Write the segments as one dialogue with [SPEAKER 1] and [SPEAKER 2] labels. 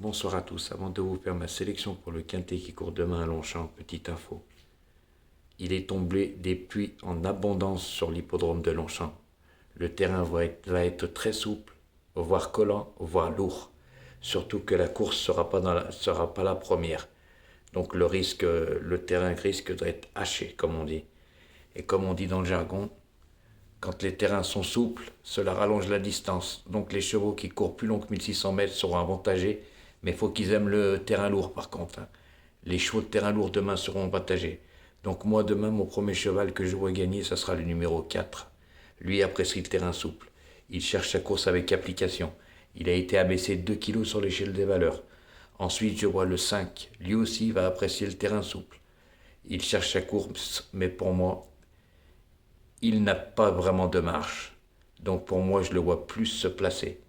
[SPEAKER 1] Bonsoir à tous. Avant de vous faire ma sélection pour le quintet qui court demain à Longchamp, petite info. Il est tombé des pluies en abondance sur l'hippodrome de Longchamp. Le terrain va être très souple, voire collant, voire lourd. Surtout que la course sera pas la première. Donc le terrain risque d'être haché, comme on dit. Et comme on dit dans le jargon, quand les terrains sont souples, cela rallonge la distance. Donc les chevaux qui courent plus long que 1600 mètres seront avantagés, mais il faut qu'ils aiment le terrain lourd par contre, hein. Les chevaux de terrain lourd demain seront avantagés. Donc moi demain, mon premier cheval que je vois gagner, ça sera le numéro 4. Lui apprécie le terrain souple. Il cherche sa course avec application. Il a été abaissé de 2 kilos sur l'échelle des valeurs. Ensuite, je vois le 5. Lui aussi va apprécier le terrain souple. Il cherche sa course, mais pour moi, il n'a pas vraiment de marche. Donc pour moi, je le vois plus se placer.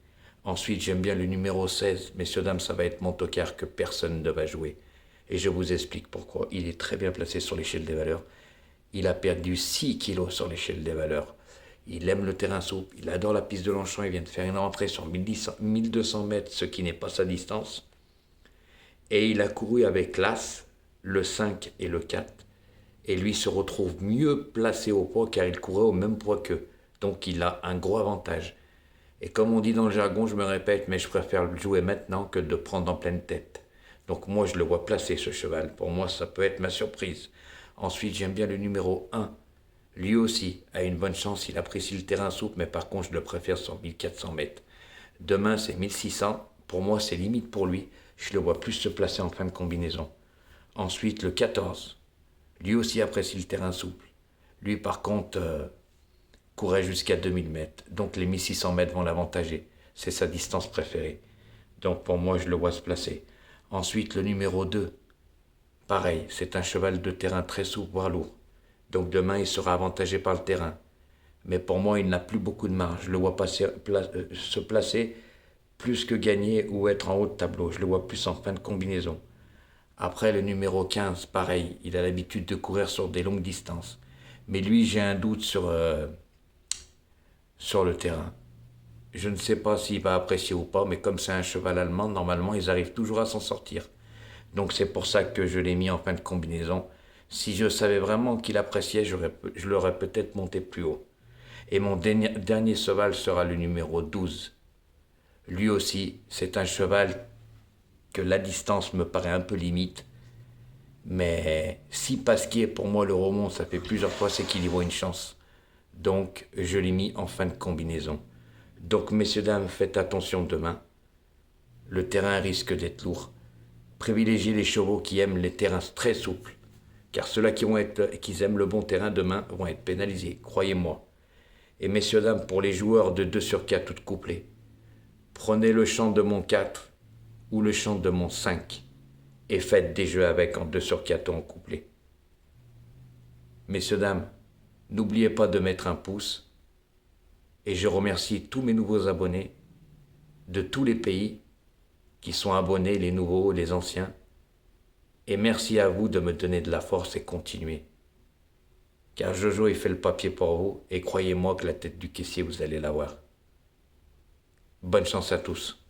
[SPEAKER 1] Ensuite, j'aime bien le numéro 16. Messieurs, dames, ça va être mon tocard que personne ne va jouer. Et je vous explique pourquoi. Il est très bien placé sur l'échelle des valeurs. Il a perdu 6 kilos sur l'échelle des valeurs. Il aime le terrain souple. Il adore la piste de Longchamp. Il vient de faire une rentrée sur 1200 mètres, ce qui n'est pas sa distance. Et il a couru avec l'As, le 5 et le 4. Et lui se retrouve mieux placé au poids car il courait au même poids qu'eux. Donc il a un gros avantage. Et comme on dit dans le jargon, je me répète, mais je préfère le jouer maintenant que de prendre en pleine tête. Donc moi je le vois placé ce cheval. Pour moi ça peut être ma surprise. Ensuite j'aime bien le numéro 1. Lui aussi a une bonne chance, il apprécie le terrain souple, mais par contre je le préfère sur 1400 mètres. Demain c'est 1600, pour moi c'est limite pour lui. Je le vois plus se placer en fin de combinaison. Ensuite le 14. Lui aussi apprécie le terrain souple. Lui, par contre, courait jusqu'à 2000 mètres. Donc les 1600 mètres vont l'avantager. C'est sa distance préférée. Donc pour moi, je le vois se placer. Ensuite, le numéro 2. Pareil, c'est un cheval de terrain très souple, voire lourd. Donc demain, il sera avantagé par le terrain. Mais pour moi, il n'a plus beaucoup de marge. Je le vois se placer plus que gagner ou être en haut de tableau. Je le vois plus en fin de combinaison. Après, le numéro 15, pareil, il a l'habitude de courir sur des longues distances. Mais lui, j'ai un doute sur le terrain. Je ne sais pas s'il va apprécier ou pas, mais comme c'est un cheval allemand, normalement, ils arrivent toujours à s'en sortir. Donc c'est pour ça que je l'ai mis en fin de combinaison. Si je savais vraiment qu'il appréciait, je l'aurais peut-être monté plus haut. Et mon dernier cheval sera le numéro 12. Lui aussi, c'est un cheval que la distance me paraît un peu limite. Mais si Pasquier, pour moi, le remonte, ça fait plusieurs fois, c'est qu'il y voit une chance. Donc, je l'ai mis en fin de combinaison. Donc, messieurs, dames, faites attention demain. Le terrain risque d'être lourd. Privilégiez les chevaux qui aiment les terrains très souples. Car ceux-là qui aiment le bon terrain demain vont être pénalisés, croyez-moi. Et messieurs, dames, pour les joueurs de 2 sur 4 toutes couplées, prenez le champ de mon 4 ou le champ de mon 5 et faites des jeux avec en 2 sur 4 en couplet. Messieurs, dames, n'oubliez pas de mettre un pouce et je remercie tous mes nouveaux abonnés de tous les pays qui sont abonnés, les nouveaux, les anciens. Et merci à vous de me donner de la force et continuer. Car Jojo, il fait le papier pour vous et croyez-moi que la tête du caissier, vous allez l'avoir. Bonne chance à tous.